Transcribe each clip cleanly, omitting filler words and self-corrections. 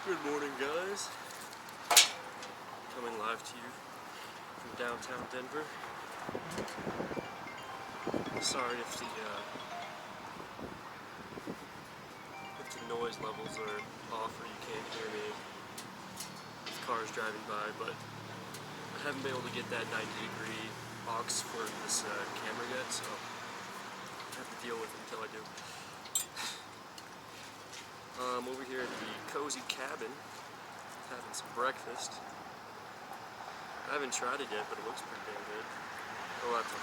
Good morning, guys. Coming live to you from downtown Denver. Sorry if the noise levels are off or you can't hear me with cars driving by, but I haven't been able to get that 90-degree aux for this camera yet, so I have to deal with it until I do. Over here at the Cozy Cabin, having some breakfast. I haven't tried it yet, but it looks pretty damn good. Oh, that's okay.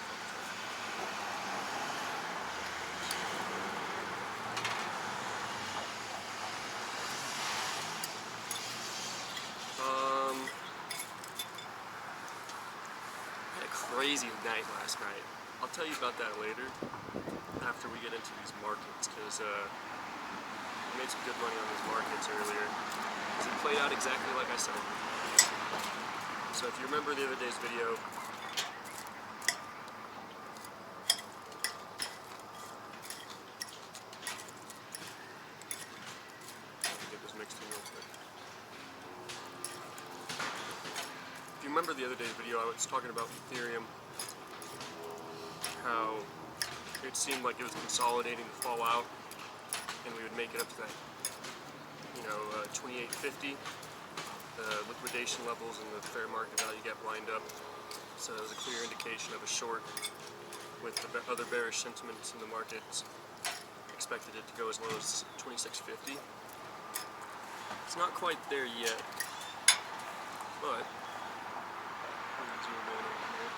I had a crazy night last night. I'll tell you about that later, after we get into these markets, because I made some good money on these markets earlier. Because it played out exactly like I said. So if you remember the other day's video, get this mixed in real quick. If you remember the other day's video, I was talking about Ethereum, how it seemed like it was consolidating to fall out, and we would make it up to that, 2850. The liquidation levels and the fair market value gap lined up, so it was a clear indication of a short, with the other bearish sentiments in the markets expected it to go as low as 2650. It's not quite there yet, but let me zoom in over here.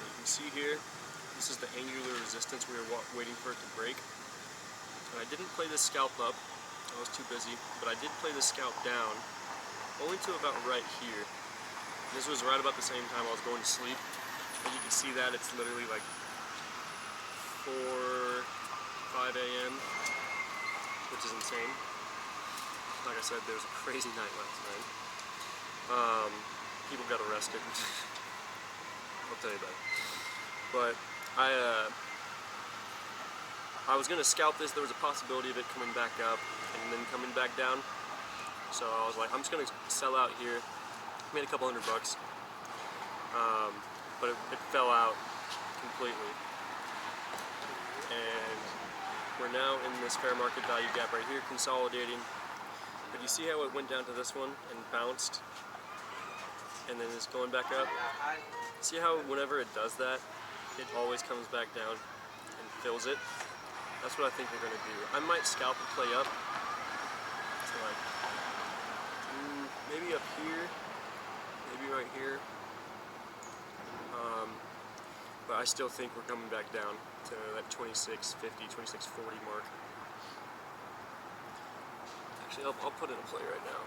You can see here, this is the angular resistance we were waiting for it to break. And I didn't play this scalp up, I was too busy, but I did play the scalp down, only to about right here. This was right about the same time I was going to sleep. And you can see that it's literally like 4, 5 a.m., which is insane. Like I said, there was a crazy night last night. People got arrested. I'll tell you that. But I was gonna scalp this. There was a possibility of it coming back up and then coming back down. So I was like, I'm just gonna sell out here. Made a couple $100, but it fell out completely. And we're now in this fair market value gap right here, consolidating. But you see how it went down to this one and bounced, and then it's going back up? See how whenever it does that, it always comes back down and fills it? That's what I think we're going to do. I might scalp and play up to like, maybe up here, maybe right here. But I still think we're coming back down to that 2650, 2640 mark. Actually, I'll put it in play right now.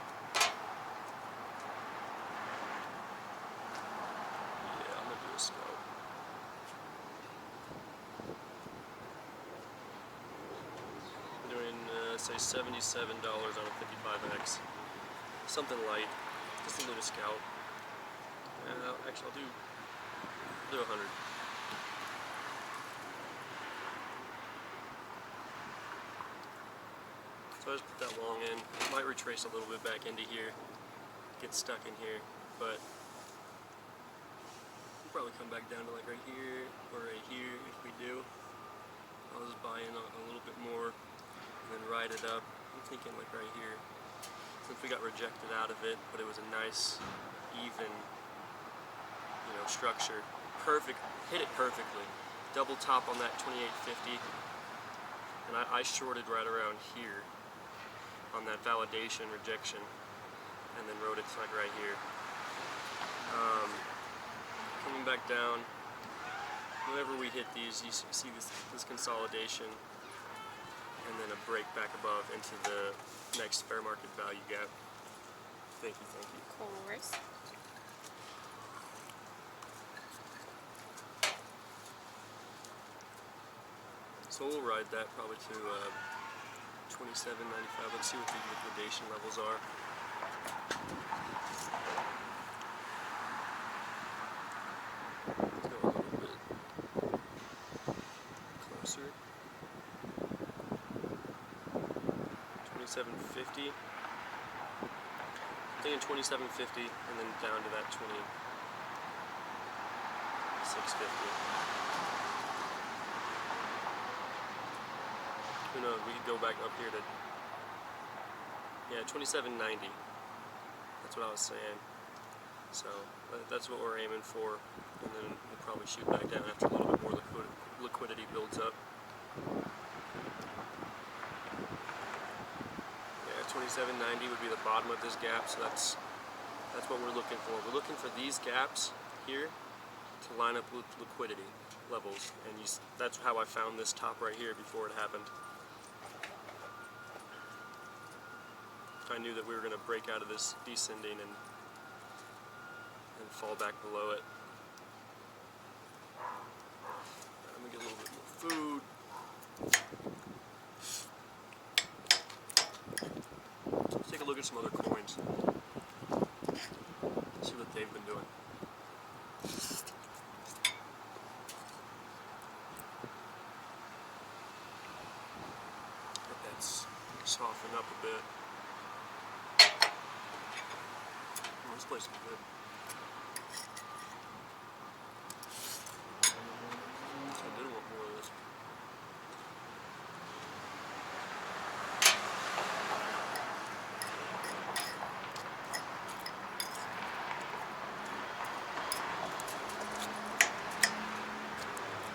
Yeah, I'm going to do a scalp. I'm doing, say, $77 on a 55X. Something light, just a little scalp. Actually, I'll do 100. So I just put that long in. Might retrace a little bit back into here, get stuck in here, but we'll probably come back down to like right here or right here if we do. I'll just buy in a little bit more and then ride it up. I'm thinking like right here, since we got rejected out of it, but it was a nice, even, structure. Perfect, hit it perfectly. Double top on that 2850, and I shorted right around here on that validation rejection, and then rode it like right here. Coming back down, whenever we hit these, you see this consolidation, and then a break back above into the next fair market value gap. Thank you, thank you. Of course. So we'll ride that probably to 27.95. Let's see what the liquidation levels are. Go a little bit closer. 2750. I'm thinking 2750 and then down to that 2650. Who knows, we could go back up here to, yeah, 2790. That's what I was saying. So that's what we're aiming for, and then we'll probably shoot back down after a little bit more liquidity builds up. Yeah, 2790 would be the bottom of this gap, so that's what we're looking for. We're looking for these gaps here to line up with liquidity levels, and that's how I found this top right here before it happened. I knew that we were going to break out of this descending and fall back below it. Let me get a little bit more food. Let's take a look at some other coins. See what they've been doing. Let that soften up a bit. This place is good. I did want more of this.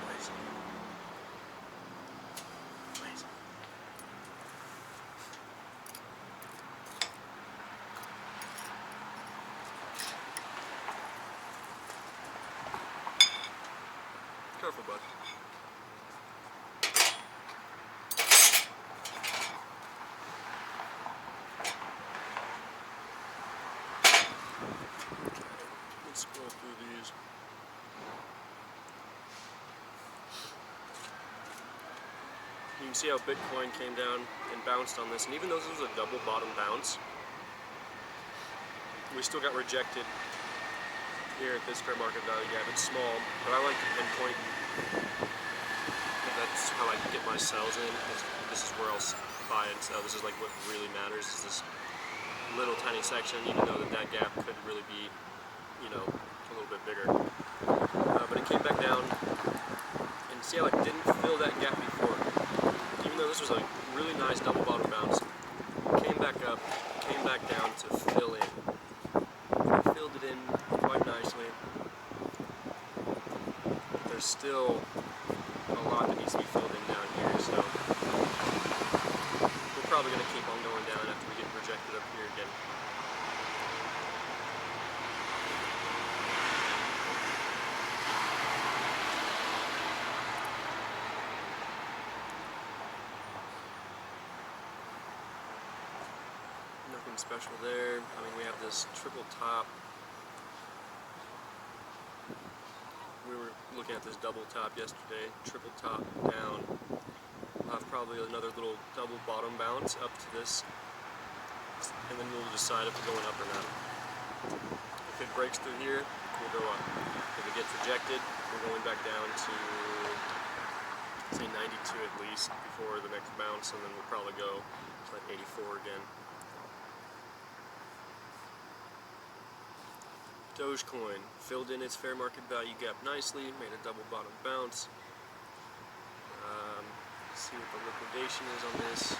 Nice. Nice. Careful, bud. Let's scroll through these. You can see how Bitcoin came down and bounced on this, and even though this was a double bottom bounce, we still got rejected here at this fair market value gap. It's small, but I like to pinpoint. That's how I get my sells in. This is where I'll buy and sell. This is like what really matters, is this little tiny section, even though that gap could really be, you know, a little bit bigger. But it came back down, and see how it didn't fill that gap before. Even though this was a really nice double bottom bounce, came back up, came back down to fill in. Filled it in quite nicely. But there's still a lot that needs to be filled in down here, so we're probably going to keep on going down after we get projected up here again. Nothing special there. I mean, we have this triple top. We were looking at this double top yesterday, triple top down. We'll have probably another little double bottom bounce up to this, and then we'll decide if we're going up or not. If it breaks through here, we'll go up. If it gets rejected, we're going back down to, say, 92 at least before the next bounce, and then we'll probably go to like 84 again. Dogecoin filled in its fair market value gap nicely, made a double bottom bounce. Let's see what the liquidation is on this.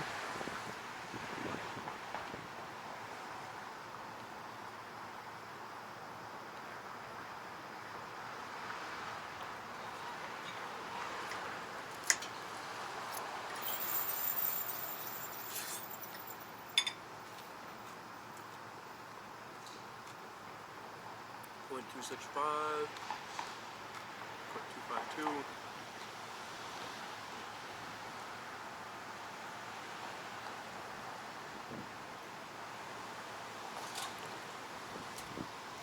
.265, .252.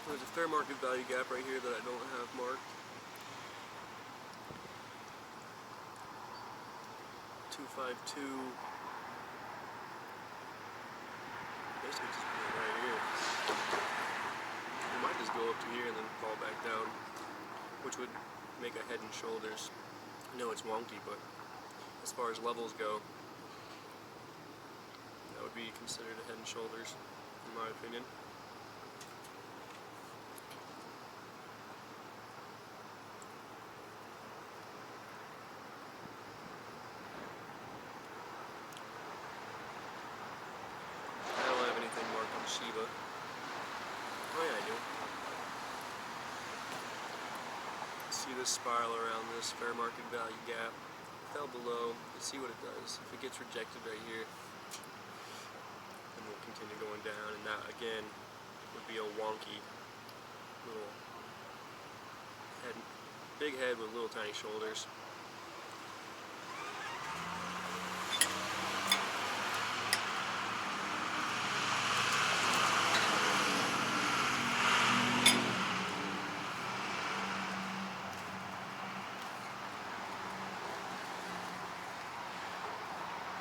There's a fair market value gap right here that I don't have marked. 252. guess we just put it right here. We might just go up to here and then fall back down, which would make a Head and Shoulders. I know it's wonky, but as far as levels go, that would be considered a Head and Shoulders, in my opinion. I don't have anything marked on Shiba. Oh yeah, I do. See this spiral around this fair market value gap. Fell below. Let's see what it does. If it gets rejected right here, then we'll continue going down, and that again would be a wonky little head, big head with little tiny shoulders.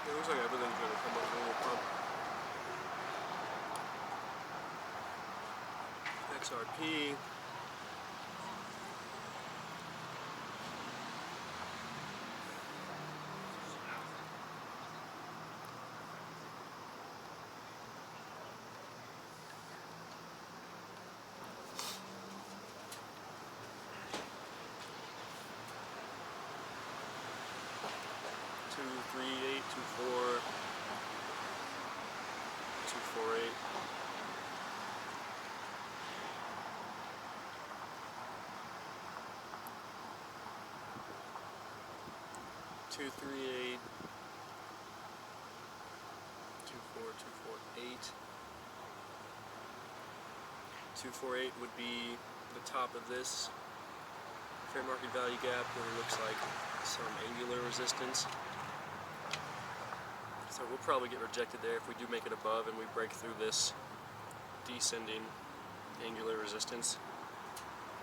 It looks like everything's going to come up a little pump. XRP. Two, 3, 8, 2, 4, 2, 4, 8. Two, 3, 8, 2, 4, 2, 4, 8. 2, 4, 8 would be the top of this fair market value gap, where it looks like some angular resistance. So we'll probably get rejected there if we do make it above and we break through this descending angular resistance.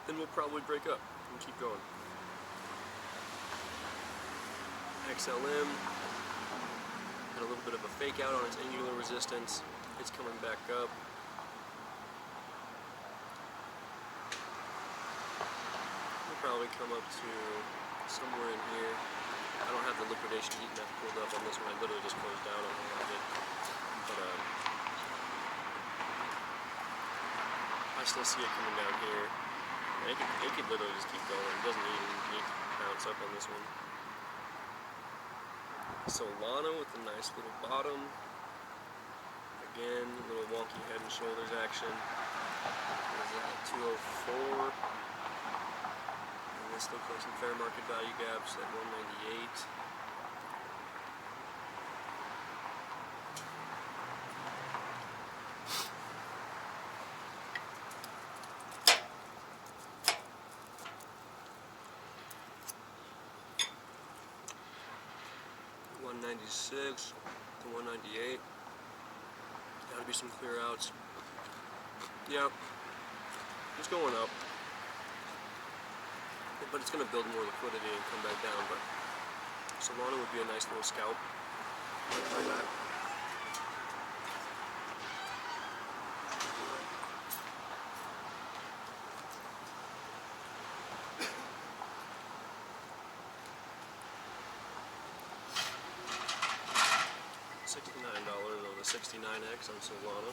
Then we'll probably break up and keep going. XLM had a little bit of a fake out on its angular resistance. It's coming back up. We'll probably come up to somewhere in here. I don't have the liquidation heat map pulled up on this one. I literally just closed down on it. But I still see it coming down here. And it could literally just keep going. It doesn't even need to bounce up on this one. Solana with a nice little bottom. Again, a little wonky head and shoulders action. What is that? 204. And this looks like some fair market value gaps at 198. $196 to 198. Gotta be some clear outs. Yep. It's going up. But it's gonna build more liquidity and come back down, but Solana would be a nice little scalp. Like that. $69 on the 69X on Solana.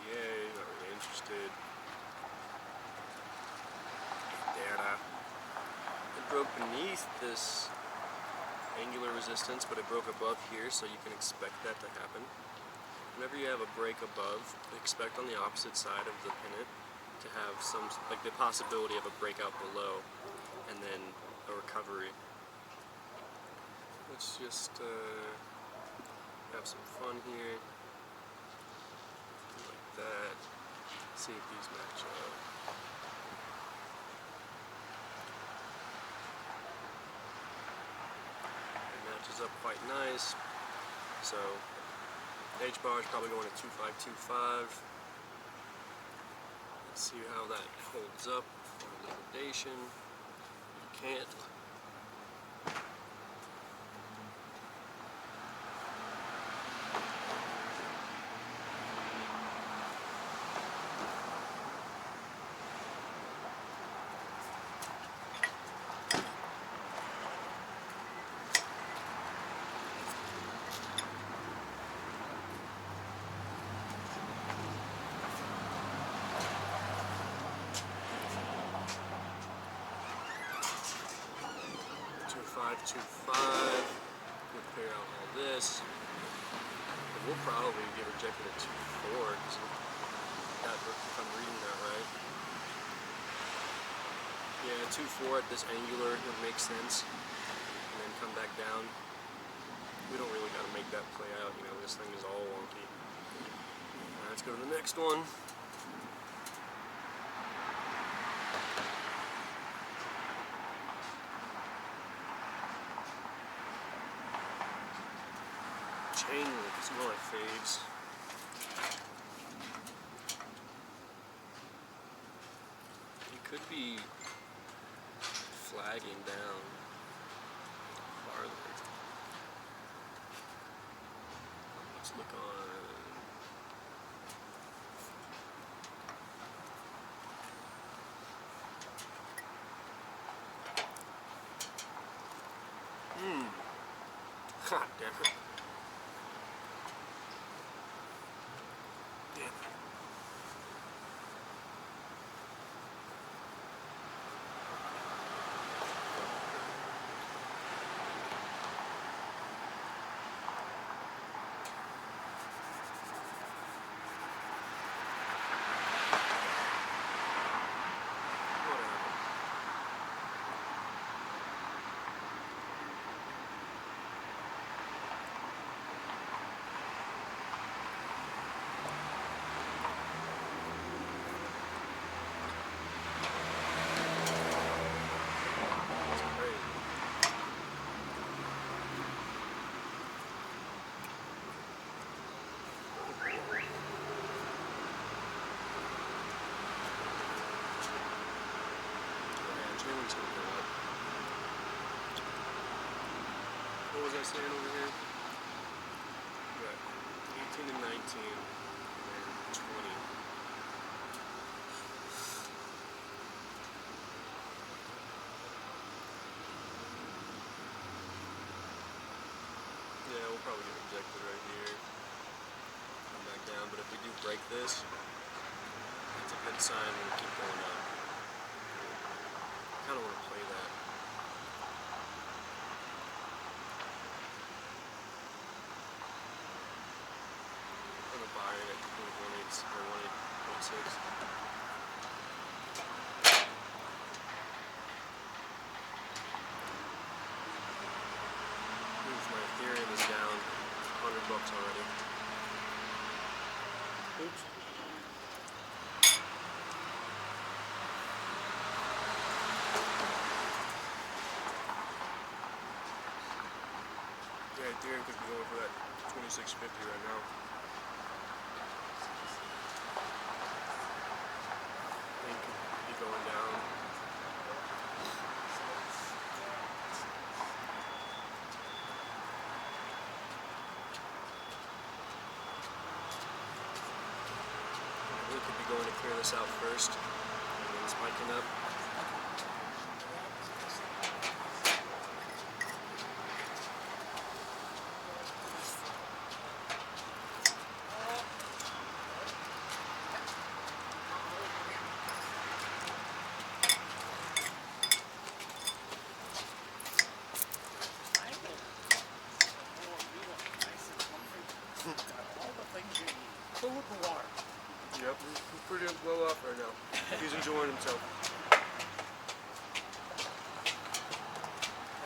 ADA, not really interested. Data. It broke beneath this angular resistance, but it broke above here, so you can expect that to happen. Whenever you have a break above, expect on the opposite side of the pennant to have some, like the possibility of a breakout below and then a recovery. Let's just have some fun here. Like that. See if these match up. It matches up quite nice. So H bar is probably going to 2525. See how that holds up for liquidation. You can't. 525. We'll clear out all this. And we'll probably get rejected at 24 because if I'm reading that right. Yeah, 24 at this angular would make sense. And then come back down. We don't really got to make that play out, you know, this thing is all wonky. Alright, let's go to the next one. Chain link is one of my faves. It could be flagging down farther. Let's look on. God damn it. What was I saying over here? We got 18 and 19 and 20. Yeah, we'll probably get rejected right here. Come back down, but if we do break this, it's a good sign we'll keep going up. I kind of want to play that. I'm going to buy it at 1.8 or 1.6. My Ethereum is down $100 already. Oops. Yeah, Ethereum could be going for that 2650 right now. It could be going down. We could be going to clear this out first, and then spiking up. Fill with the water. Yep, he's pretty well off right now. He's enjoying himself.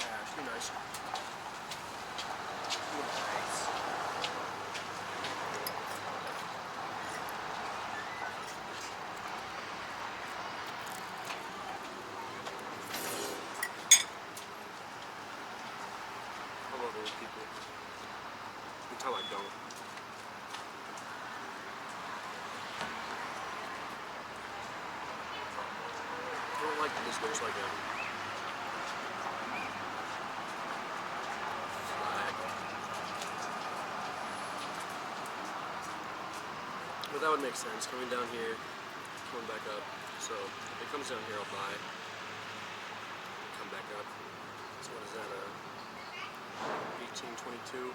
Yeah, should be nice. I love old people. Until I don't. I don't like this. There's like a But that would make sense, coming down here, coming back up. So if it comes down here, I'll buy. Come back up. So what is that, 1822?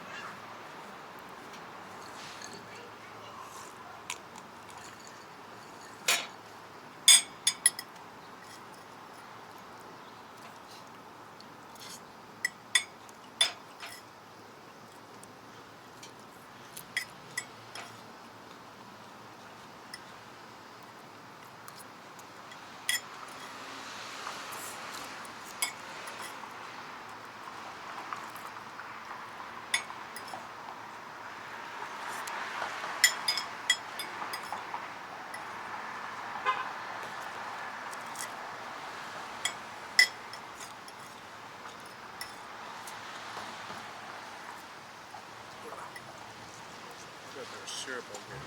Got a bit of syrup on here.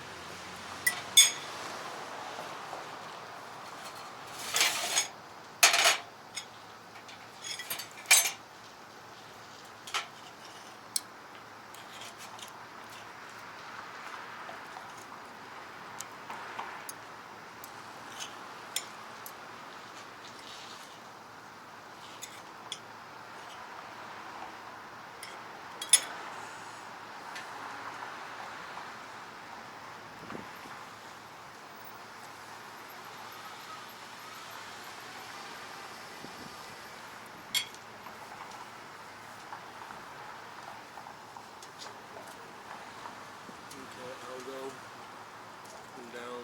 Okay, I'll go down.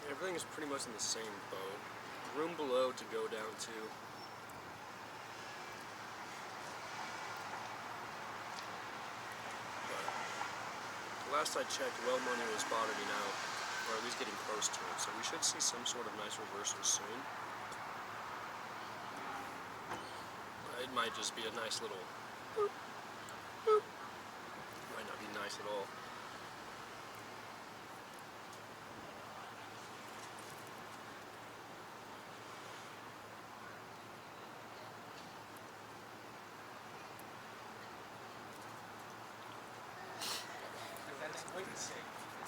Everything is pretty much in the same boat. Room below to go down to. But last I checked, well money was bottoming out, or at least getting close to it. So we should see some sort of nice reversal soon. It might just be a nice little boop, boop. Might not be nice at all.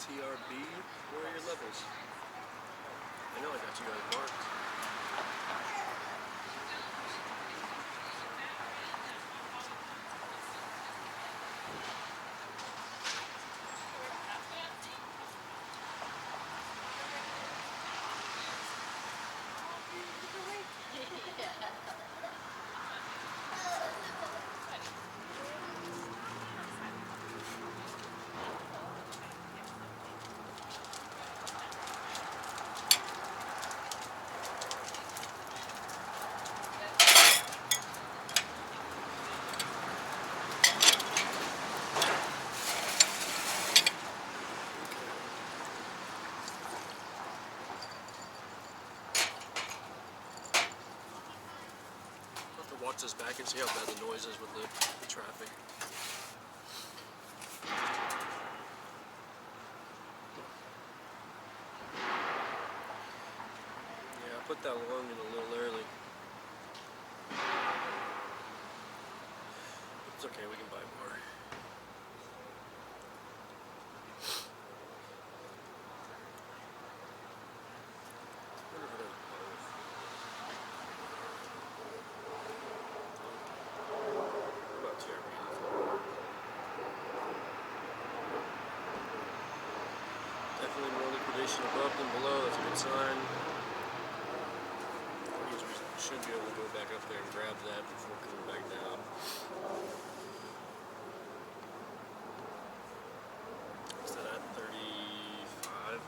TRB, where are your levels? I know I got you guys marked. Watch this back and see how bad the noise is with the traffic. Yeah, I put that long in a little early. It's okay, we can buy more. Definitely more liquidation above than below, that's a good sign. That means we should be able to go back up there and grab that before coming back down. Is that at 35?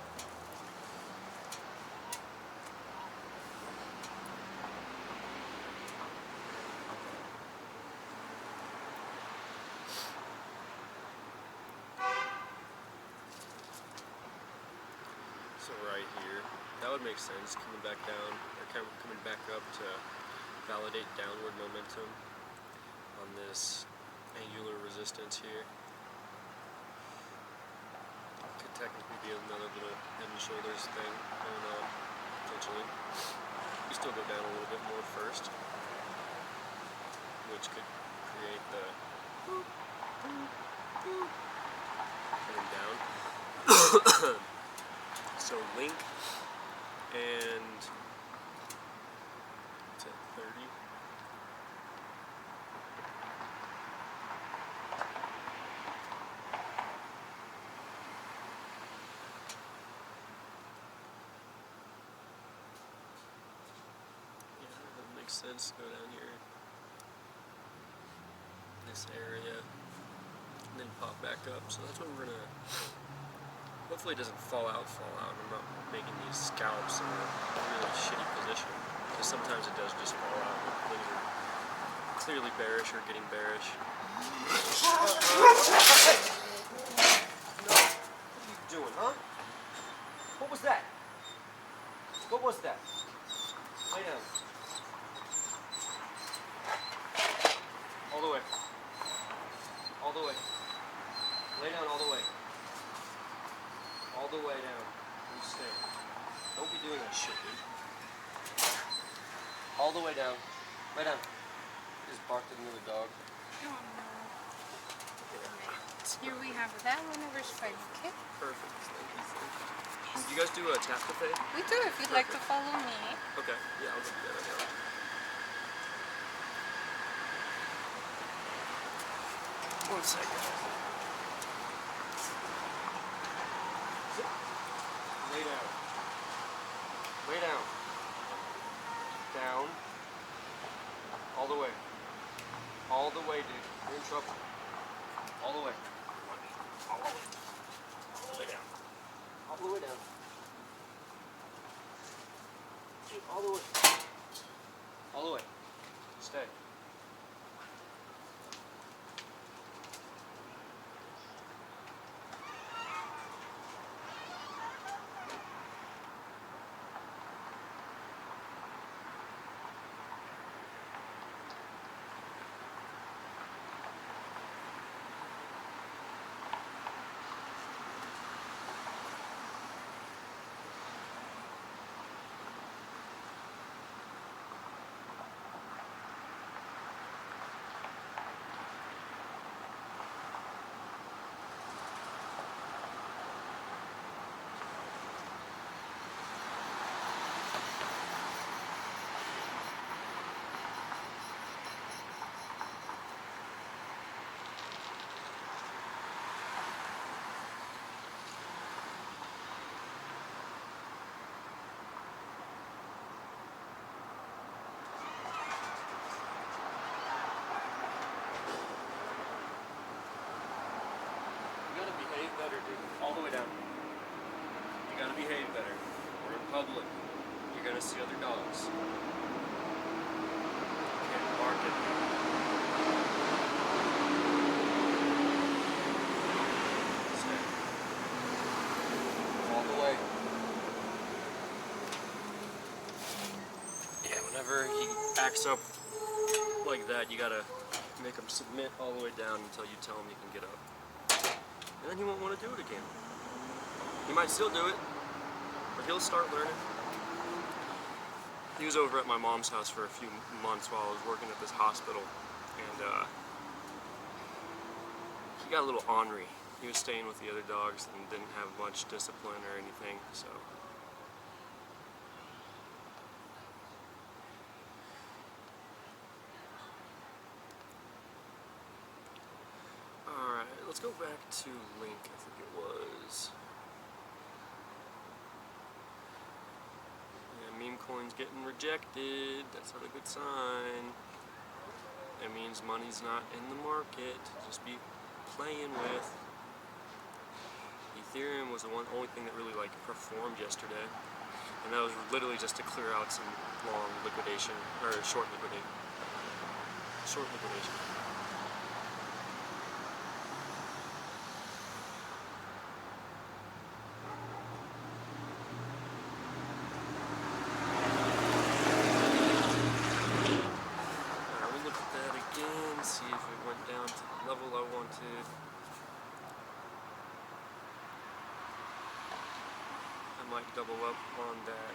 So right here, that would make sense, coming back down, or coming back up to validate downward momentum on this angular resistance here. Could technically be another little head and shoulders thing going on. potentially. You still go down a little bit more first, which could create the coming down. So link and it's at 30. Yeah, that makes sense to go down here, this area, and then pop back up. So that's what we're gonna. Hopefully it doesn't fall out. I'm not making these scalps in a really shitty position, because sometimes it does just fall out when things are clearly bearish or getting bearish. No. What are you doing, huh? What was that? What was that? Lay down. All the way. All the way. Lay down all the way. All the way down. You stay. Don't be doing that shit, dude. All the way down. Lay down. Just barked at another dog. Oh no. Here we have that one over Spike, okay? Perfect. Thank you. Do you guys do a tap to pay? We do if you'd like to follow me. Okay. Yeah, I'll do that right now. One second. Lay down. Lay down. Down. All the way. All the way, dude. You're in trouble. All the way. All the way. All the way down. All the way down. Dude, all the way. All the way. Stay. Better, dude. All the way down. You gotta behave better. We're in public. You're gonna see other dogs. You can't bark at them. Stay. All the way. Yeah, whenever he acts up like that, you gotta make him submit all the way down until you tell him he can get up. And then he won't want to do it again. He might still do it, but he'll start learning. He was over at my mom's house for a few months while I was working at this hospital, and he got a little ornery. He was staying with the other dogs and didn't have much discipline or anything, so. Let's go back to Link, I think it was. Yeah, meme coins getting rejected. That's not a good sign. It means money's not in the market to just be playing with. Ethereum was the only thing that really performed yesterday. And that was literally just to clear out some long liquidation, or short liquidation. Short liquidation. See if it went down to the level I wanted. I might double up on that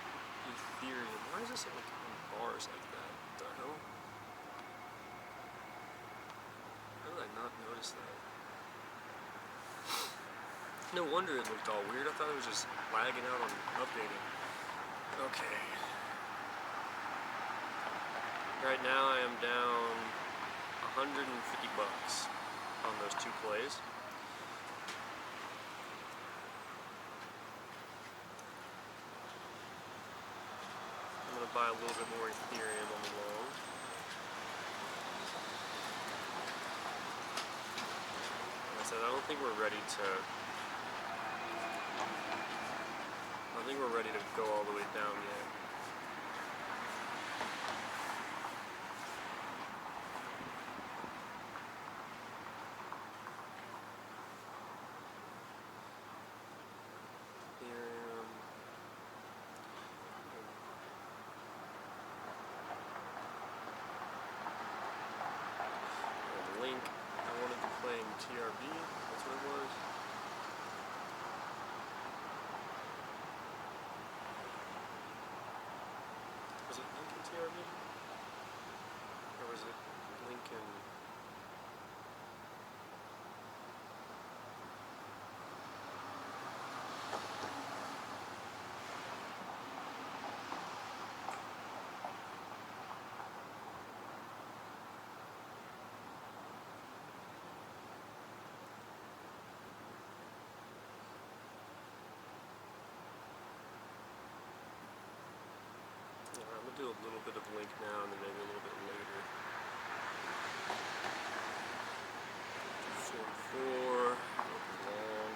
Ethereum. Why is this like on bars like that? What the hell? How did I not notice that? No wonder it looked all weird. I thought it was just lagging out on updating. Okay. Right now I am down $150 on those 2 plays. I'm gonna buy a little bit more Ethereum on the long. Like I said, I don't think we're ready to. I think we're ready to go all the way down yet. Ethereum. And Link. I wanted to play in TRB. That's what it was. Was it Lincoln TRB? Or was it Lincoln? I'm gonna do a little bit of Link now and then maybe a little bit later. 44, long.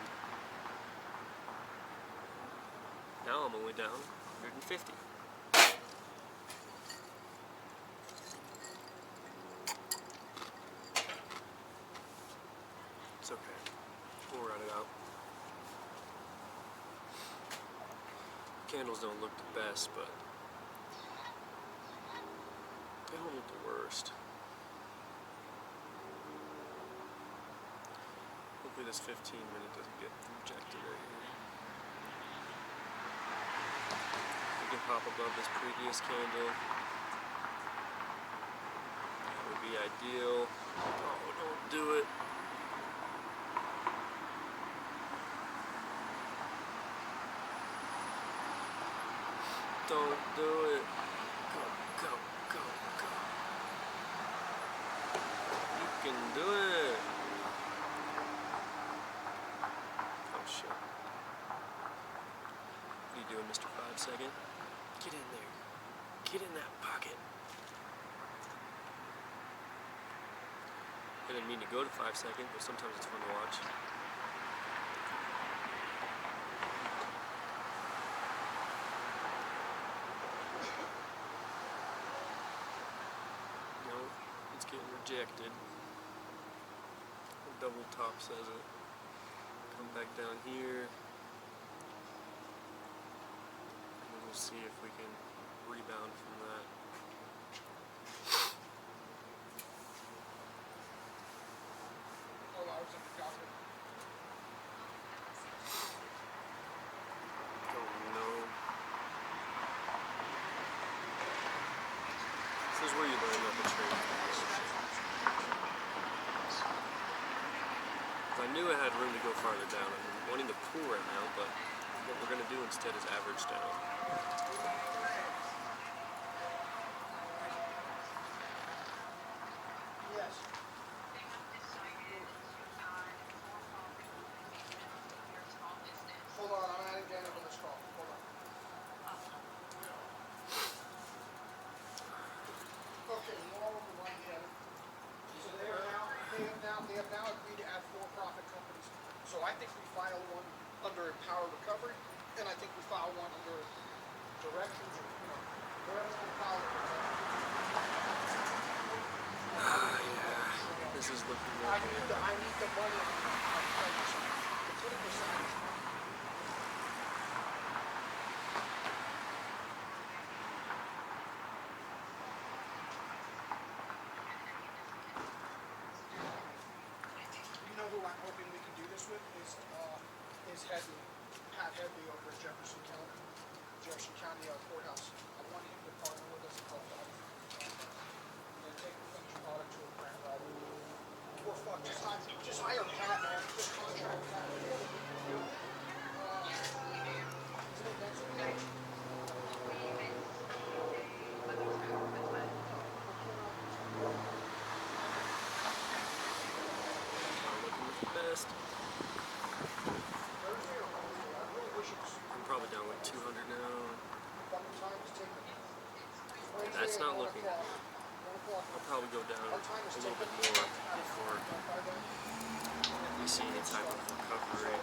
Now I'm only down 150. It's okay. We'll ride it out. Candles don't look the best, but they don't look the worst. Hopefully this 15-minute doesn't get rejected right here. We can pop above this previous candle. That would be ideal. Oh, don't do it. Don't do it. Go, go, go, go. You can do it. Oh shit. What are you doing, Mr. 5 Second? Get in there. Get in that pocket. I didn't mean to go to 5 Second, but sometimes it's fun to watch. Rejected. The double top says it. Come back down here. And then we'll see if we can rebound from that. Don't know. This is where you learn about the trade. I knew I had room to go farther down. I'm wanting to pull right now, but what we're going to do instead is average down. Yes. Hold on, I'm adding Daniel to this call. Hold on. Okay, more on the one here. So they have now agreed to add 4 profit companies. So I think we file one under Empower Recovery, and I think we file one under Directions, or whatever we file it. Yeah, this is looking I good. need the money on the political side. You know who I'm hoping we can do this with is Headley, Pat Headley over at Jefferson County. Jefferson County Courthouse. I want him to partner with us and help out and then take the finished product to a grant writer. Or fuck, just hire Pat, man. Just contract Pat. Looking with the best. Thursday or Wednesday? I really wish it was I'm probably down like 200 now. fucking time to take it. Wednesday That's at not 1 looking o'clock. good. 1 o'clock. I'll probably go down Our time is a little bit 10 more minutes. before we see any type of recovery.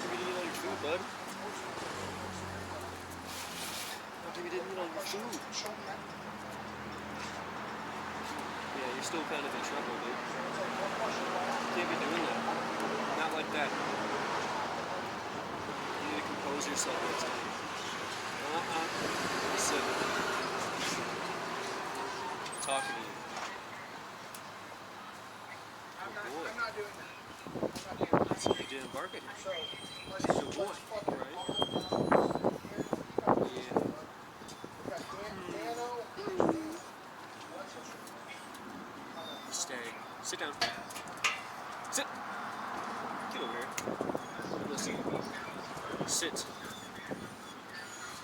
Give me all your food, bud. Give me all your food. Yeah, you're still kind of in trouble, dude. You can't be doing that. Not like that. You need to compose yourself next time. Listen. I'm talking to you. I'm Good boy. not doing that. I'm not doing that. So you didn't bark at him. So, Good boy, fucking right? Yeah. Yeah. We got Dano. Stay. Sit down. Sit. Get over here. Listen. Sit.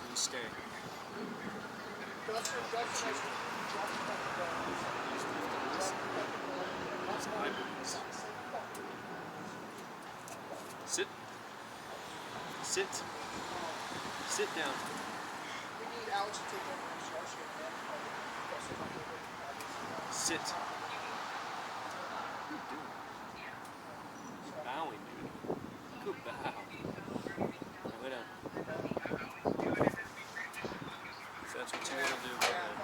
And stay. That's nice. It's eyeballs. Sit. Sit. Sit down. We need Alex to take over the show. Sit. What are you doing? You're bowing, dude. Good bow. Now lay down. If that's what you want to do, go ahead.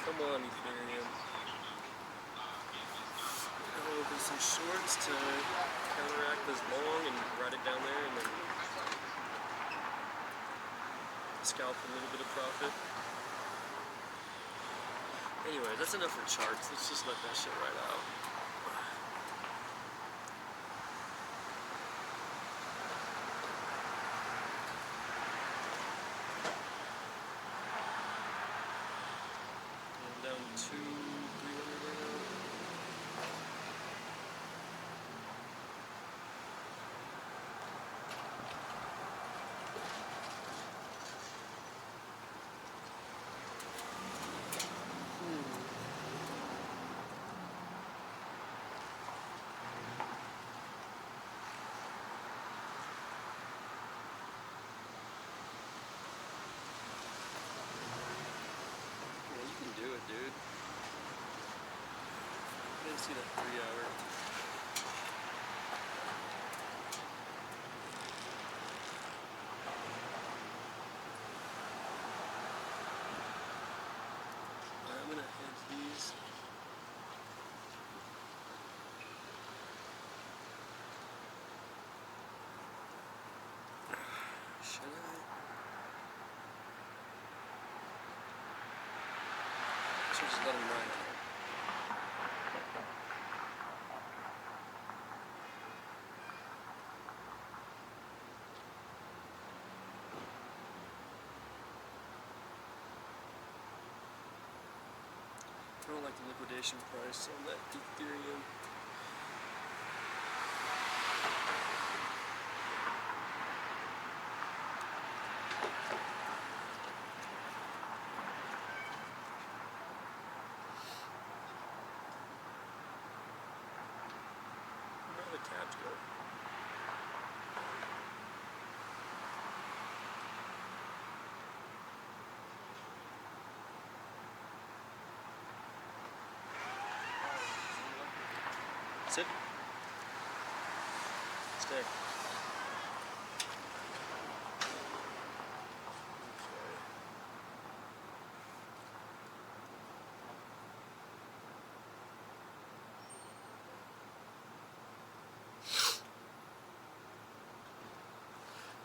Come on, Ethereum. I'll open some shorts to counteract this long and write it down there and then scalp a little bit of profit. Anyway, that's enough for charts. Let's just let that shit ride out. I'm down 300 right now. Yeah, you can do it, dude. I didn't see that 3 hour. I'm gonna hedge these. Should I? Should just let them ride out. I don't like the liquidation price on that Ethereum. Where the tabs go? Sit. Stay. Okay.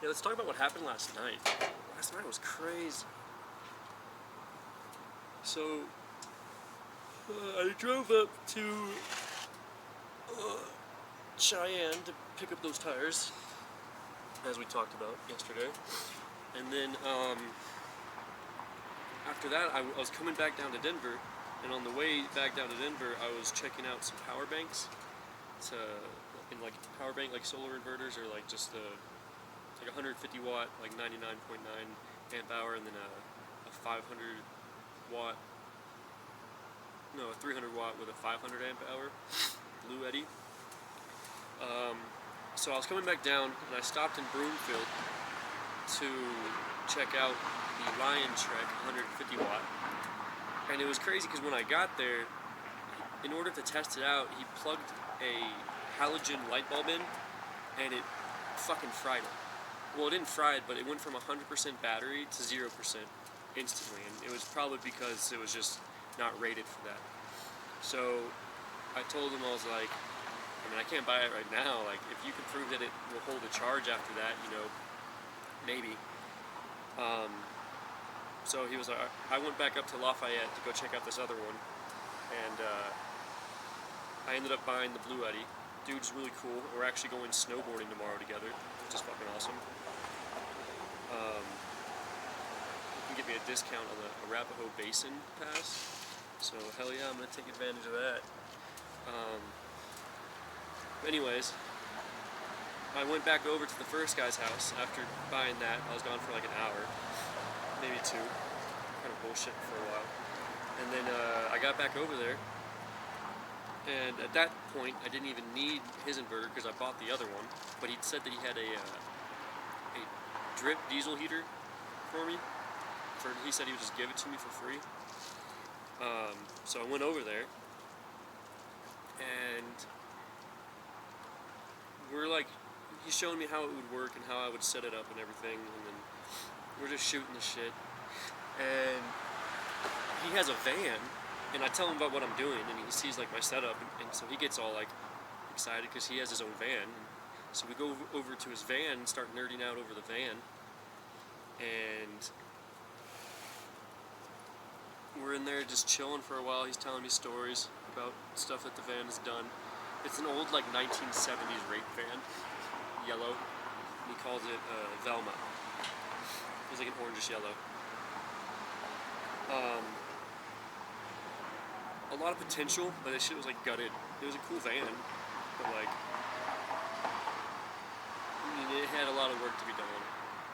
Yeah, let's talk about what happened last night. Last night was crazy. So, I drove up to Cheyenne to pick up those tires, as we talked about yesterday. And then, after that, I was coming back down to Denver, and on the way back down to Denver, I was checking out some power banks. In like power bank, like solar inverters, or like just like 150 watt, like 99.9 amp hour, and then a 500 watt, no, a 300 watt with a 500 amp hour, Blue Eddy. So I was coming back down, and I stopped in Broomfield to check out the Lion Trek 150 watt. And it was crazy because when I got there, in order to test it out, he plugged a halogen light bulb in, and it fucking fried it. Well, it didn't fry it, but it went from 100% battery to 0% instantly, and it was probably because it was just not rated for that. So I told him, I was like, I mean, I can't buy it right now. Like, if you can prove that it will hold a charge after that, you know, maybe. So he was like, I went back up to Lafayette to go check out this other one, and I ended up buying the Blue Eddy. Dude's really cool. We're actually going snowboarding tomorrow together, which is fucking awesome. You can give me a discount on the Arapahoe Basin pass, so hell yeah, I'm gonna take advantage of that. Anyways, I went back over to the first guy's house after buying that. I was gone for like an hour, maybe two, kind of bullshit for a while. And then I got back over there, and at that point I didn't even need his inverter because I bought the other one, but he said that he had a drip diesel heater for me. He said he would just give it to me for free. So I went over there, and we're like, he's showing me how it would work and how I would set it up and everything, and then we're just shooting the shit. And he has a van, and I tell him about what I'm doing, and he sees like my setup, and so he gets all like excited because he has his own van. So we go over to his van and start nerding out over the van, and we're in there just chilling for a while. He's telling me stories about stuff that the van has done. It's an old like 1970s rape van, yellow. He calls it Velma. It's like an orangish yellow. A lot of potential, but this shit was like gutted. It was a cool van, but like, I mean, it had a lot of work to be done.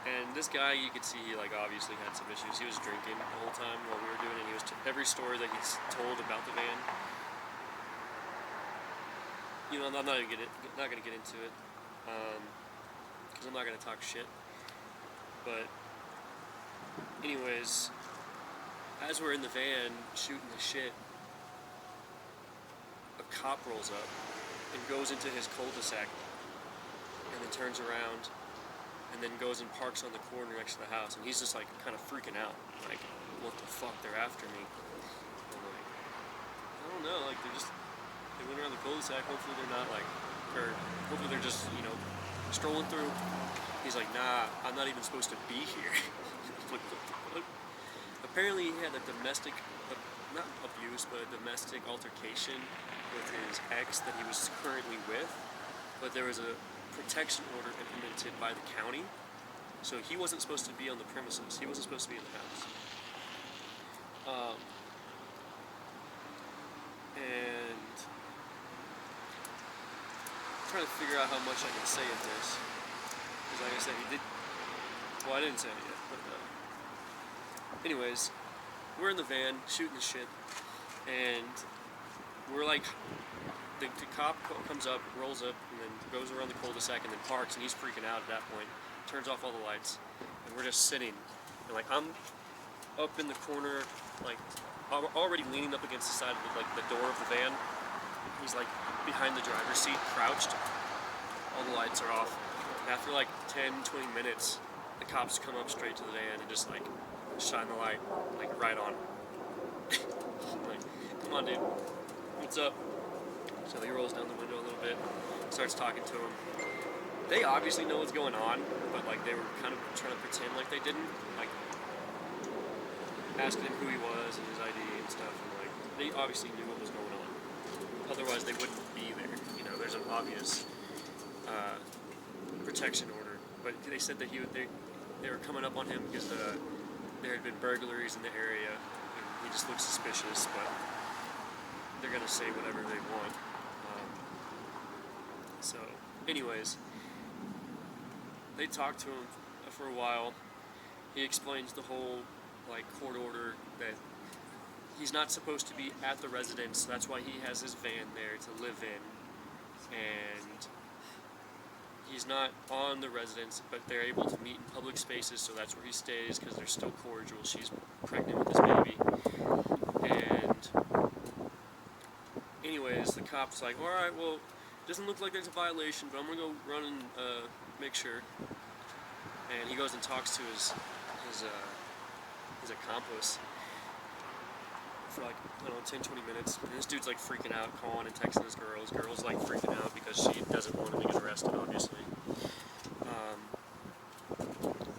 And this guy, you could see, he like obviously had some issues. He was drinking the whole time while we were doing it. And he was every story that he's told about the van. You know, I'm not gonna get into it, because I'm not gonna talk shit. But, anyways, as we're in the van shooting the shit, a cop rolls up and goes into his cul-de-sac, and then turns around, and then goes and parks on the corner next to the house, and he's just like kind of freaking out, like, what the fuck, they're after me. I'm like, I don't know, like they went around the cul-de-sac, hopefully they're not like, or hopefully they're just, you know, strolling through. He's like, nah, I'm not even supposed to be here. Like, what the fuck? Apparently he had a domestic, not abuse, but a domestic altercation with his ex that he was currently with, but there was a protection order implemented by the county, so he wasn't supposed to be on the premises. He wasn't supposed to be in the house. And I'm trying to figure out how much I can say of this, because like I said, he did. Well, I didn't say it yet, but anyways, we're in the van shooting the shit, and we're like, the cop comes up, rolls up, and then goes around the cul-de-sac and then parks, and he's freaking out at that point. Turns off all the lights, and we're just sitting, and like I'm up in the corner, like already leaning up against the side of the door of the van. He's like behind the driver's seat, crouched. All the lights are off. And after like 10-20 minutes, the cops come up straight to the van and just like shine the light like right on. Like, come on, dude, what's up? So he rolls down the window a little bit, starts talking to him, they obviously know what's going on, but like they were kind of trying to pretend like they didn't, like asking him who he was and his ID and stuff, and like they obviously knew what was going on. Otherwise, they wouldn't be there. You know, there's an obvious protection order. But they said that they were coming up on him because there had been burglaries in the area. And he just looked suspicious, but they're gonna say whatever they want. So, anyways, they talked to him for a while. He explains the whole like court order that he's not supposed to be at the residence. That's why he has his van there to live in, and he's not on the residence, but they're able to meet in public spaces, so that's where he stays because they're still cordial. She's pregnant with his baby, and anyways, the cop's like, all right, well, doesn't look like there's a violation, but I'm gonna go run and make sure. And he goes and talks to his accomplice for like, I don't know, 10-20 minutes. And this dude's like freaking out, calling and texting his girl. His girl's like freaking out because she doesn't want him to get arrested, obviously.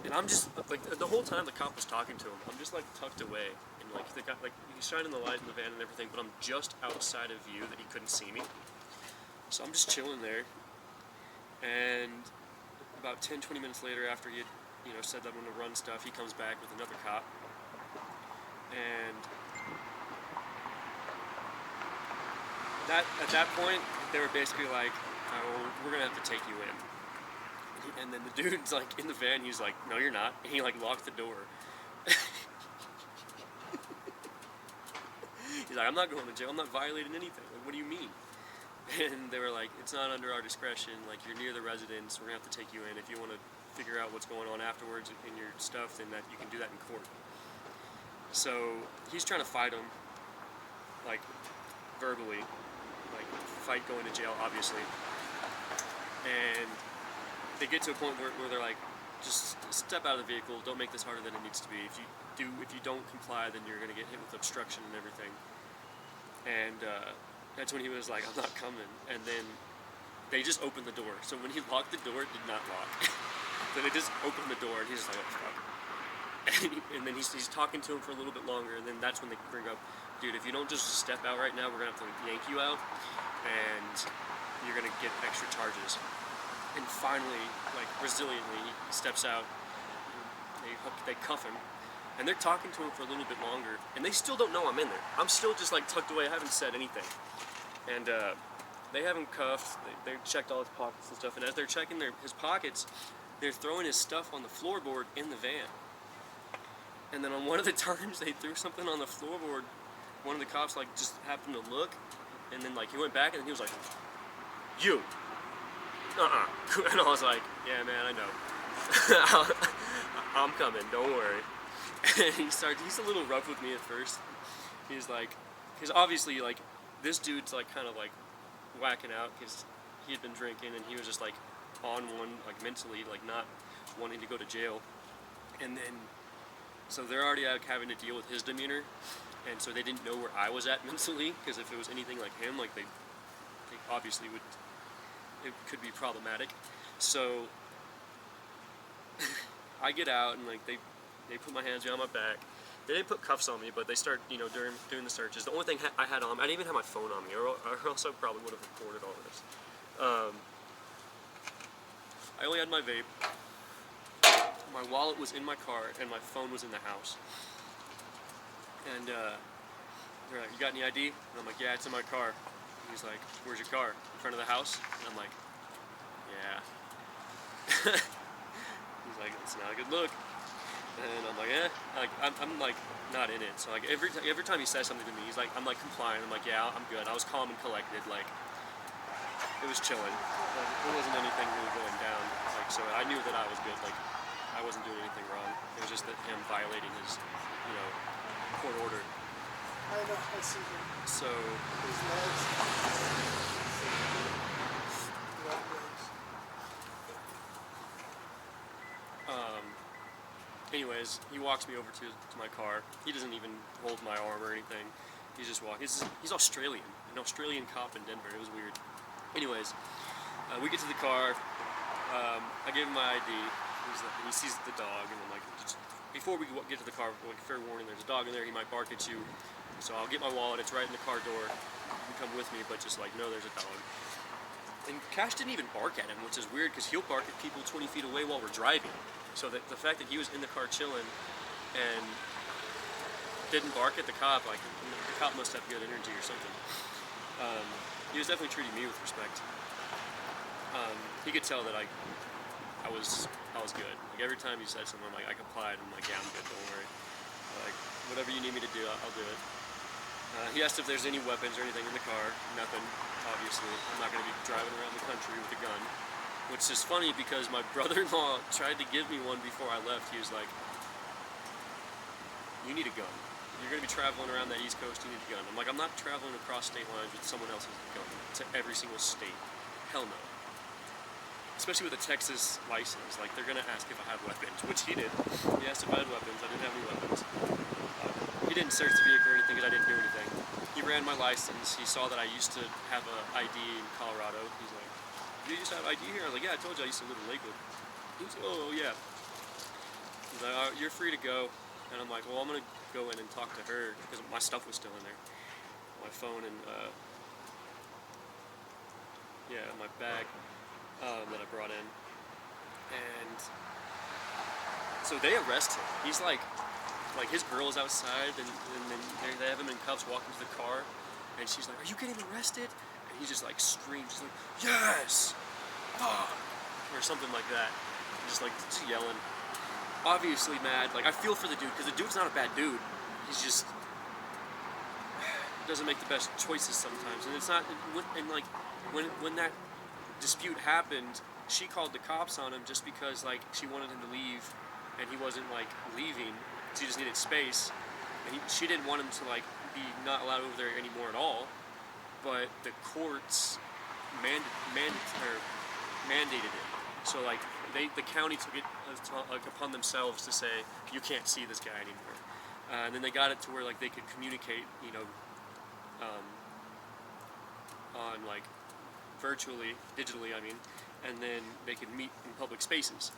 And I'm just like, the whole time the cop was talking to him, I'm just like tucked away, and like the guy, like he's shining the light in the van and everything, but I'm just outside of view that he couldn't see me. So I'm just chilling there, and about 10-20 minutes later, after he had, you know, said that I'm gonna run stuff, he comes back with another cop, and at that point, they were basically like, oh, we're gonna have to take you in. And then the dude's like in the van, he's like, no, you're not. And he like locked the door. He's like, I'm not going to jail, I'm not violating anything. Like, what do you mean? And they were like, it's not under our discretion, like you're near the residence, we're gonna have to take you in. If you want to figure out what's going on afterwards in your stuff, then that you can do that in court. So he's trying to fight him, like verbally, like fight going to jail, obviously. And they get to a point where they're like, just step out of the vehicle, don't make this harder than it needs to be. If you don't comply, then you're gonna get hit with obstruction and everything. And that's when he was like, I'm not coming. And then they just opened the door. So when he locked the door, it did not lock. So they just opened the door, and he's just like, oh, fuck. And then he's talking to him for a little bit longer, and then that's when they bring up, dude, if you don't just step out right now, we're gonna have to yank you out, and you're gonna get extra charges. And finally, like resiliently, he steps out. They cuff him, and they're talking to him for a little bit longer, and they still don't know I'm in there. I'm still just like tucked away. I haven't said anything, and they have him cuffed. They checked all his pockets and stuff, and as they're checking his pockets, they're throwing his stuff on the floorboard in the van. And then on one of the times they threw something on the floorboard, one of the cops like just happened to look, and then like he went back and he was like, "You." And I was like, yeah, man, I know. I'm coming, don't worry. And he's a little rough with me at first. He's like, because obviously, like, this dude's like kind of like whacking out because he had been drinking and he was just like on one, like mentally, like not wanting to go to jail. And then, so they're already having to deal with his demeanor. And so they didn't know where I was at mentally, because if it was anything like him, like they obviously would, it could be problematic. So I get out and like they put my hands behind my back. They didn't put cuffs on me, but they start, you know, doing the searches. The only thing I had on, I didn't even have my phone on me, or else I probably would have recorded all of this. I only had my vape. My wallet was in my car, and my phone was in the house. And they're like, "You got any ID?" And I'm like, "Yeah, it's in my car." And he's like, "Where's your car? In front of the house?" And I'm like, "Yeah." He's like, "It's not a good look." And I'm like, "Eh." Like I'm like not in it. So like every time he says something to me, he's like, I'm like complying. I'm like, "Yeah, I'm good." I was calm and collected. Like it was chilling. Like, there wasn't anything really going down. Like so, I knew that I was good. Like I wasn't doing anything wrong. It was just that him violating his, you know, court order. I know, I see him. So His legs. Long legs. anyways, he walks me over to my car. He doesn't even hold my arm or anything. He's just walking. He's Australian, an Australian cop in Denver. It was weird. Anyways, we get to the car. I gave him my ID. He sees the dog, and I'm like, before we get to the car, like, fair warning, there's a dog in there. He might bark at you. So I'll get my wallet. It's right in the car door. You can come with me, but just like, no, there's a dog. And Cash didn't even bark at him, which is weird because he'll bark at people 20 feet away while we're driving. So the fact that he was in the car chilling and didn't bark at the cop, like, the cop must have good energy or something. He was definitely treating me with respect. He could tell that I was good. Like, every time he said something, I'm like, I complied. I'm like, yeah, I'm good, don't worry. Like, whatever you need me to do, I'll do it. He asked if there's any weapons or anything in the car. Nothing, obviously. I'm not going to be driving around the country with a gun. Which is funny because my brother-in-law tried to give me one before I left. He was like, you need a gun. You're going to be traveling around that East Coast, you need a gun. I'm like, I'm not traveling across state lines with someone else's gun to every single state. Hell no. Especially with a Texas license, like, they're gonna ask if I have weapons, which he did. He asked if I had weapons. I didn't have any weapons. He didn't search the vehicle or anything because I didn't do anything. He ran my license. He saw that I used to have an ID in Colorado. He's like, you used to have ID here? I was like, yeah, I told you I used to live in Lakewood. He was like, oh yeah. He's like, you're free to go. And I'm like, well, I'm gonna go in and talk to her because my stuff was still in there. My phone and my bag. That I brought in, and so they arrest him. He's like his girl's outside, and then they have him in cuffs walking to the car, and she's like, "Are you getting arrested?" And he just like screams, he's like, "Yes, fuck," or something like that, just yelling, obviously mad. Like, I feel for the dude because the dude's not a bad dude. He's just doesn't make the best choices sometimes, and it's not. And like when that dispute happened, she called the cops on him just because, like, she wanted him to leave and he wasn't, like, leaving. She just needed space, and she didn't want him to, like, be not allowed over there anymore at all. But the courts mandated it. So, like, the county took it upon themselves to say, you can't see this guy anymore. And then they got it to where, like, they could communicate, you know, on, like, virtually, digitally, I mean, and then they could meet in public spaces.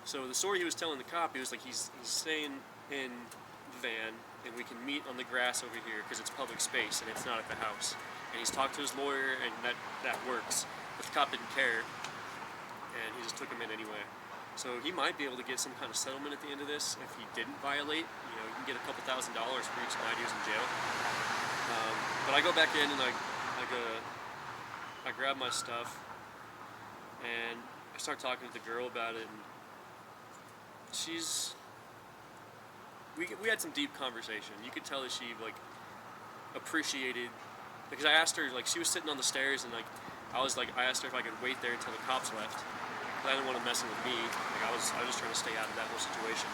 So the story he was telling the cop, he was like, he's staying in the van, and we can meet on the grass over here because it's public space and it's not at the house. And he's talked to his lawyer, and that works. But the cop didn't care, and he just took him in anyway. So he might be able to get some kind of settlement at the end of this if he didn't violate. You know, you can get a couple $1,000 for each night he was in jail. But I go back in and I grab my stuff, and I start talking to the girl about it, and we had some deep conversation. You could tell that she, like, appreciated, because I asked her, like, she was sitting on the stairs, and, like, I asked her if I could wait there until the cops left, because I didn't want them messing with me. Like, I was just trying to stay out of that whole situation.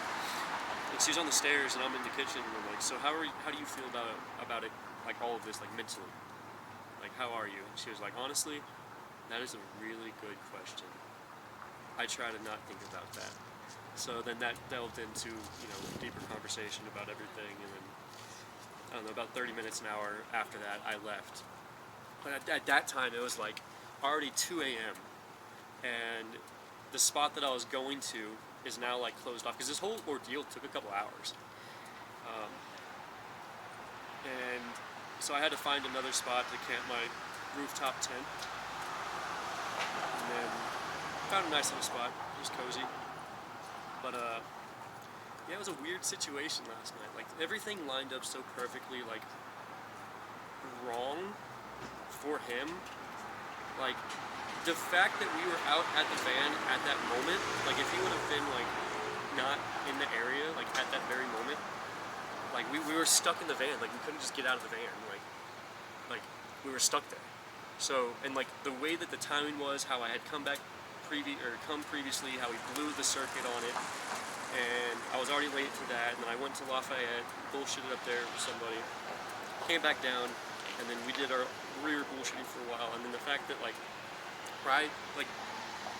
And she's on the stairs, and I'm in the kitchen, and I'm like, so how do you feel about it, like, all of this, like, mentally? Like, how are you? And she was like, honestly, that is a really good question. I try to not think about that. So then that delved into, you know, deeper conversation about everything, and then, I don't know, about 30 minutes, an hour after that, I left. But at that time, it was like already 2 a.m. and the spot that I was going to is now, like, closed off, because this whole ordeal took a couple hours. And so I had to find another spot to camp my rooftop tent, and then found a nice little spot. It was cozy, but yeah, it was a weird situation last night. Like, everything lined up so perfectly, like, wrong for him. Like, the fact that we were out at the van at that moment, like, if he would have been, like, not in the area, like, at that very moment, like, we were stuck in the van. Like, we couldn't just get out of the van. Like we were stuck there. So, and, like, the way that the timing was, how I had come previously, how we blew the circuit on it, and I was already late for that, and then I went to Lafayette, bullshitted up there with somebody, came back down, and then we were bullshitting for a while, and then the fact that, like, right, like,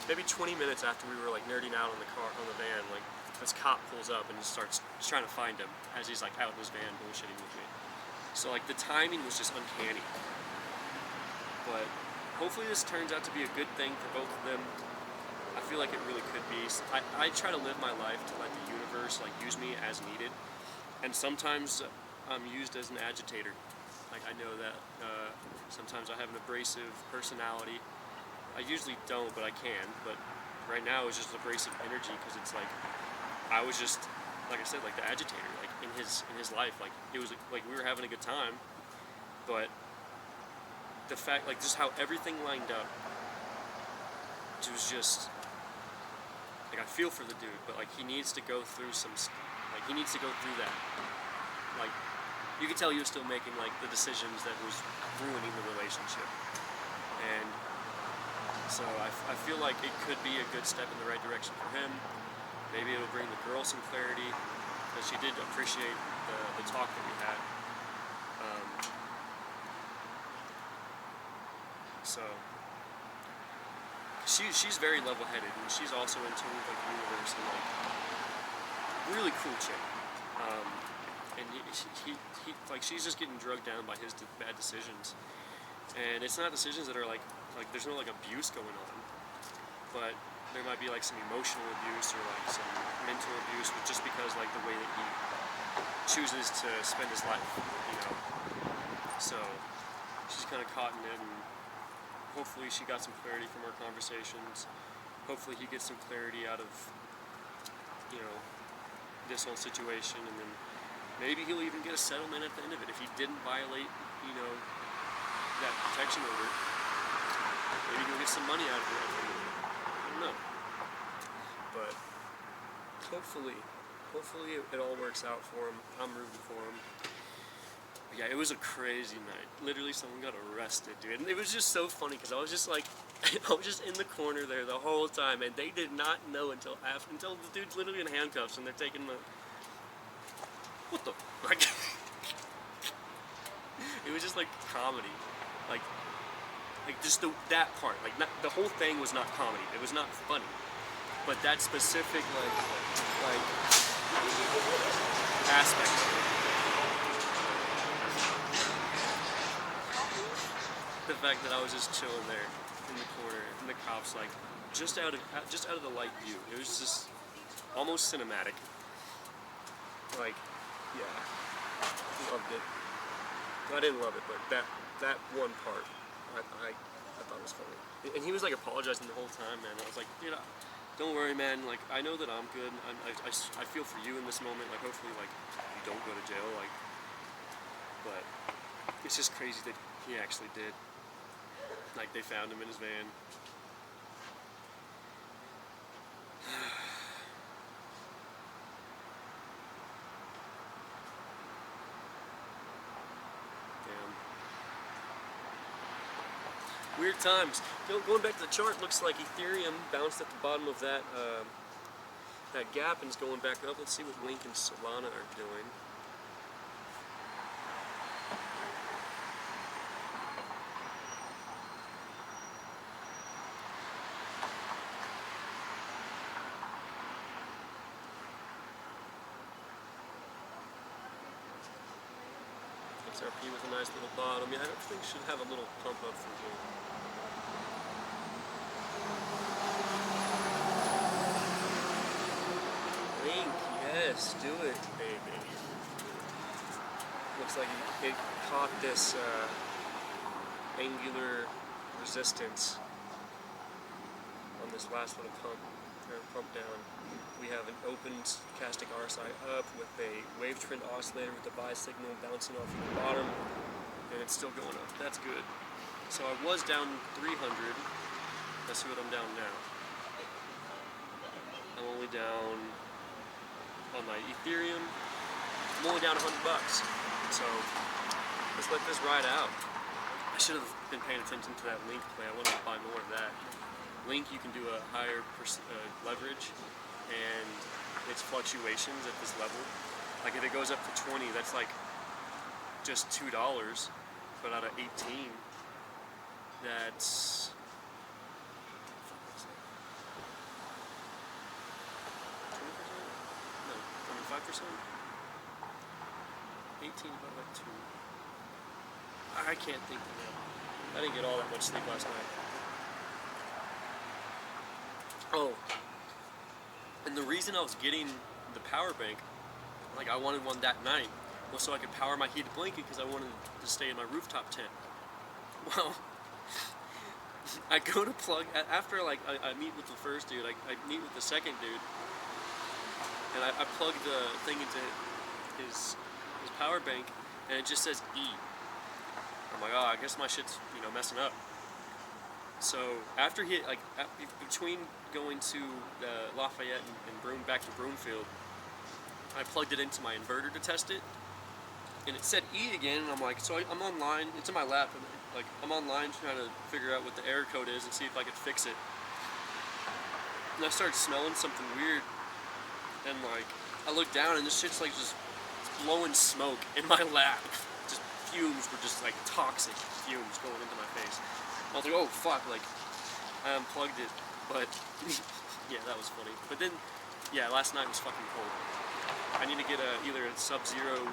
maybe 20 minutes after we were, like, nerding out on the van, like, this cop pulls up and starts trying to find him as he's, like, out in his van bullshitting with me. So, like, the timing was just uncanny. But hopefully this turns out to be a good thing for both of them. I feel like it really could be. I try to live my life to let the universe like use me as needed, and sometimes I'm used as an agitator. Like I know that sometimes I have an abrasive personality. I usually don't, but I can. But right now it's just abrasive energy because it's like I was just like I said, like the agitator, like in his life, like it was like we were having a good time, but the fact like just how everything lined up, it was just like I feel for the dude, but like he needs to go through like he needs to go through that. Like you could tell he was still making like the decisions that was ruining the relationship, and so I feel like it could be a good step in the right direction for him. Maybe it'll bring the girl some clarity, because she did appreciate the talk that we had. So she's very level-headed, and she's also in tune with like the universe and like really cool chick. And he like she's just getting drugged down by his bad decisions, and it's not decisions that are like there's no like abuse going on, but there might be like some emotional abuse or like some mental abuse, just because like the way that he chooses to spend his life, you know. So she's kind of caught in it, and hopefully she got some clarity from our conversations. Hopefully he gets some clarity out of, you know, this whole situation, and then maybe he'll even get a settlement at the end of it if he didn't violate, you know, that protection order. Maybe he'll get some money out of it. I don't know. But hopefully it all works out for him. I'm rooting for him. But yeah, it was a crazy night. Literally, someone got arrested, dude. And it was just so funny because I was just like, I was just in the corner there the whole time, and they did not know until the dude's literally in handcuffs and they're taking the. What the? Like, it was just like comedy, like just that part. Like, not, the whole thing was not comedy. It was not funny, but that specific like aspect of it. The fact that I was just chilling there in the corner, and the cops like just out of the light view. It was just almost cinematic. Like, yeah, loved it. I didn't love it, but that one part, I thought was funny. And he was like apologizing the whole time, man. I was like, dude, don't worry, man. Like, I know that I'm good. I feel for you in this moment. Like, hopefully, like, you don't go to jail. Like, but it's just crazy that he actually did. Like, they found him in his van. Weird times. Going back to the chart, looks like Ethereum bounced at the bottom of that that gap and is going back up. Let's see what Link and Solana are doing. XRP with a nice little bottom. Yeah, I think should have a little pump up from here. Link, yes, do it, baby. Looks like it caught this angular resistance on this last little pump down. We have an open stochastic RSI up with a wave trend oscillator with the buy signal bouncing off of the bottom, and it's still going up. That's good. So I was down 300. Let's see what I'm down now. I'm only down on my Ethereum. I'm only down $100. So let's let this ride out. I should have been paying attention to that Link play. I wanted to buy more of that. Link, you can do a higher leverage, and its fluctuations at this level. Like if it goes up to 20, that's like just $2, but out of 18, that's 20%? No, 25%? 18 divided by 2. I can't think of that. I didn't get all that much sleep last night. Oh, and the reason I was getting the power bank, like I wanted one that night, was so I could power my heated blanket because I wanted to stay in my rooftop tent. Well, I go to plug, after like I meet with the first dude, I meet with the second dude, and I plug the thing into his power bank, and it just says E. I'm like, oh, I guess my shit's, messing up. So after between going to Lafayette and back to Broomfield, I plugged it into my inverter to test it, and it said E again, and I'm like, so I'm online, it's in my lap, and like I'm online trying to figure out what the error code is and see if I could fix it. And I started smelling something weird, and like I looked down and this shit's like just blowing smoke in my lap. Just fumes were just like toxic fumes going into my face. I was like, oh fuck, like I unplugged it, but yeah, that was funny. But then, yeah, last night was fucking cold. I need to get either a Sub-Zero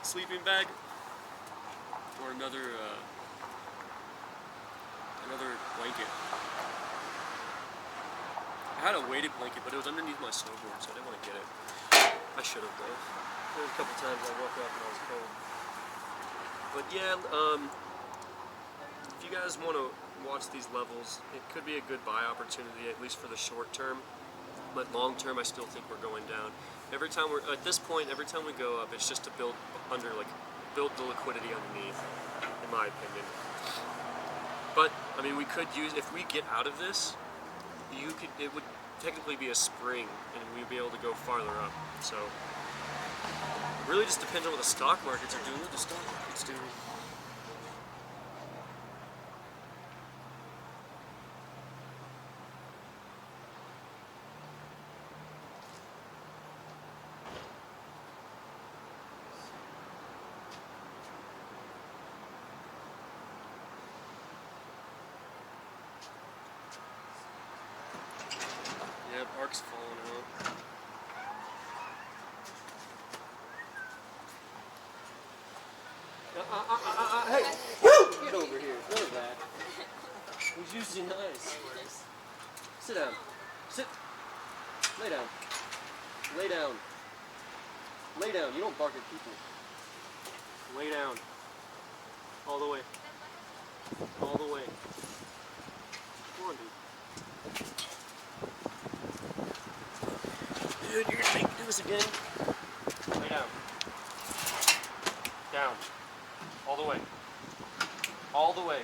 sleeping bag or another blanket. I had a weighted blanket, but it was underneath my snowboard, so I didn't want to get it. I should have though. There was a couple times I woke up and I was cold. But yeah, if you guys want to watch these levels, it could be a good buy opportunity, at least for the short term. But long term, I still think we're going down. Every time at this point, every time we go up, it's just to build the liquidity underneath, in my opinion. But I mean, we could use, if we get out of this, it would technically be a spring, and we'd be able to go farther up. So it really just depends on what the stock markets are doing. What the stock market's doing. Yeah, Park's falling out. Hey! Get over here. None of that. It was usually nice. Sit down. Sit. Lay down. Lay down. Lay down. You don't bark at people. Lay down. All the way. All the way. Come on, dude. Dude, you're gonna make me do this again. Lay down. Down. All the way. All the way.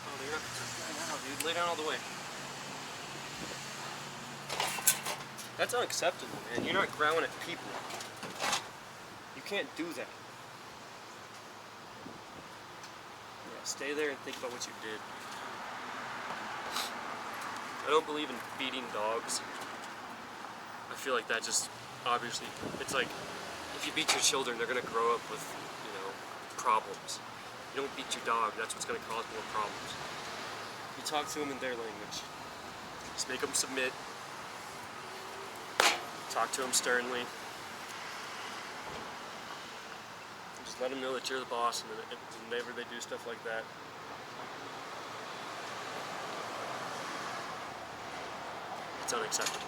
Oh, you're up now, dude. Lay down all the way. That's unacceptable, man. You're not growling at people. You can't do that. Yeah, stay there and think about what you did. I don't believe in beating dogs. I feel like that just, obviously, it's like, if you beat your children, they're gonna grow up with, problems. You don't beat your dog, that's what's gonna cause more problems. You talk to them in their language. Just make them submit. Talk to them sternly. Just let them know that you're the boss, and whenever they do stuff like that, it's unacceptable.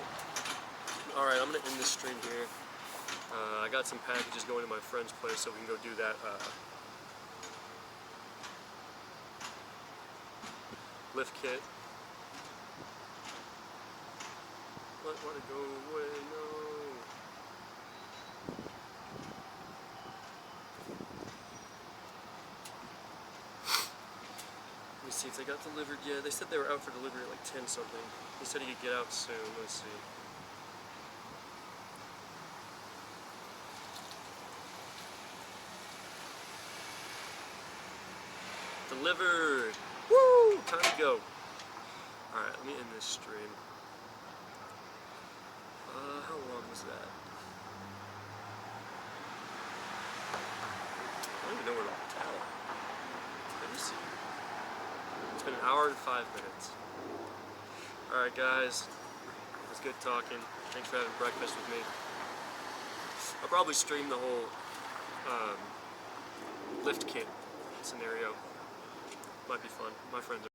Alright, I'm gonna end this stream here. I got some packages going to my friend's place, so we can go do that lift kit. Let it go away, no. Let me see if they got delivered yet. They said they were out for delivery at like 10 something. He said he could get out soon. Let's see. Delivered! Woo! Time to go. Alright, let me end this stream. How long was that? I don't even know where to tell. Let me see. It's been an hour and 5 minutes. Alright guys, it was good talking. Thanks for having breakfast with me. I'll probably stream the whole lift kit scenario. Might be fun. My friends are